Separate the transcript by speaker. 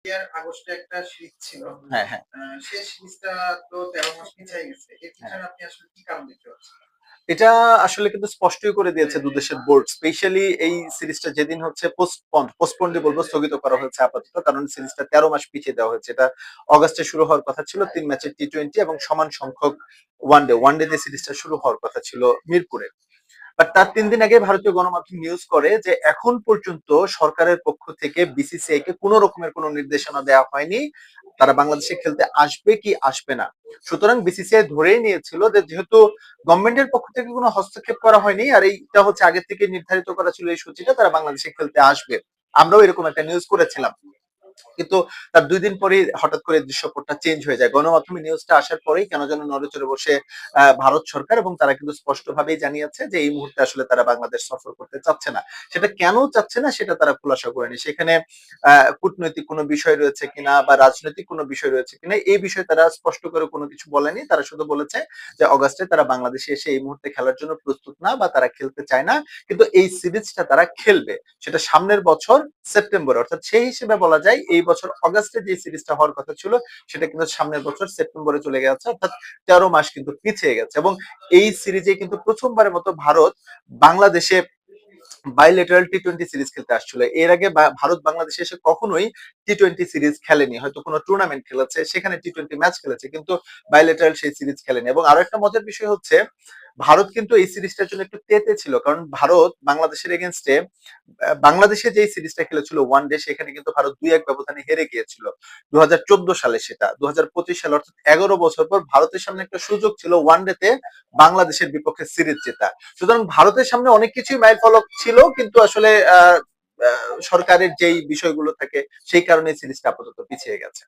Speaker 1: ইয়ার আগস্টে একটা সিরিজ ছিল।
Speaker 2: হ্যাঁ, হ্যাঁ।
Speaker 1: সেই সিরিজটা তো ১৩ মাস পিছায় গেছে। এর
Speaker 2: হ্যাঁ।
Speaker 1: পিছনে আপনি আসলে কি কারণ দেখতে পাচ্ছেন?
Speaker 2: এটা আসলে কিন্তু স্পষ্টই করে দিয়েছে দুদেশের বোর্ড। স্পেশালি এই সিরিজটা যেদিন হচ্ছে পোস্টপন্ডই বলবো, স্থগিত করা হয়েছে আপাতত। কারণ সিরিজটা ১৩ মাস পিছিয়ে দেওয়া হয়েছে। এটা অগাস্টে শুরু হওয়ার কথা ছিল। ৩ ম্যাচের টি-টোয়েন্টি এবং সমান সংখ্যক ওয়ানডে দিয়ে সিরিজটা শুরু হওয়ার কথা ছিল মিরপুরে। বাট তার ৩ দিন আগে ভারতীয় গণমাধ্যম নিউজ করে যে এখন পর্যন্ত সরকারের পক্ষ থেকে বিসিসিআই কে কোনো রকমের কোনো নির্দেশনা দেওয়া হয়নি তারা বাংলাদেশে খেলতে আসবে কি আসবে না। সুতরাং বিসিসিআই ধরেই নিয়েছিল যে যেহেতু গভর্নমেন্টের পক্ষ থেকে কোনো হস্তক্ষেপ করা হয়নি আর এইটা হচ্ছে আগে থেকে নির্ধারিত করা ছিল এই সূচিটা, তারা বাংলাদেশে খেলতে আসবে। আমরাও এরকম একটা নিউজ করেছিলাম। কিন্তু তার ২ দিন পরেই হঠাৎ করে দৃশ্যপটটা চেঞ্জ হয়ে যায়। গণমাধ্যমে নিউজটা আসার পরেই কেন যেন নড়েচড়ে বসে ভারত সরকার, এবং তারা কিন্তু স্পষ্টভাবেই জানিয়েছে যে এই মুহূর্তে আসলে তারা বাংলাদেশ সফর করতে চাচ্ছে না। সেটা কেন চাচ্ছে না সেটা তারা খোলাসা করেনি। সেখানে কূটনৈতিক কোনো বিষয় রয়েছে কিনা বা রাজনৈতিক কোনো বিষয় রয়েছে কিনা এই বিষয়ে তারা স্পষ্ট করে কোনো কিছু বলেনি। তারা শুধু বলেছে যে অগাস্টে তারা বাংলাদেশে এসে এই মুহূর্তে খেলার জন্য প্রস্তুত না বা তারা খেলতে চায় না। কিন্তু এই সিরিজটা তারা খেলবে। সেটা সামনের বছর সেপ্টেম্বরে, অর্থাৎ সেই হিসেবে বলা যায় এই বছর অগাস্টে যে সিরিজটা হওয়ার কথা ছিল সেটা কিন্তু সামনের বছর সেপ্টেম্বরে চলে গেছে, অর্থাৎ ১৩ মাস কিন্তু পিছিয়ে গেছে। এবং এই সিরিজে কিন্তু প্রথমবারের মতো ভারত বাংলাদেশে বাইলেটারাল টি-টোয়েন্টি সিরিজ খেলতে আসছিল। এর আগে ভারত বাংলাদেশে এসে কখনোই টি-টোয়েন্টি সিরিজ খেলেনি। হয়তো কোনো টুর্নামেন্ট খেলেছে, সেখানে টি-টোয়েন্টি ম্যাচ খেলেছে, কিন্তু বাইলেটারাল সেই সিরিজ খেলেনি। এবং আরো একটা মজার বিষয় হচ্ছে ভারত কিন্তু এই সিরিজটার জন্য একটু তেতে ছিল, কারণ ভারত বাংলাদেশের এগেনস্টে বাংলাদেশে যে সিরিজটা খেলেছিল ওয়ানডে, সেখানে কিন্তু ভারত ২-১ ব্যবধানে হেরে গিয়েছিল ২০১৪ সালে। সেটা ২০২৫ সালে, অর্থাৎ ১১ বছর পর ভারতের সামনে একটা সুযোগ ছিল ওয়ানডেতে বাংলাদেশের বিপক্ষে সিরিজ জেতা। সুতরাং ভারতের সামনে অনেক কিছুই মাইল ফলক ছিল, কিন্তু আসলে সরকারের যেই বিষয়গুলো থাকে সেই কারণে সিরিজটা আপাতত পিছিয়ে গেছে।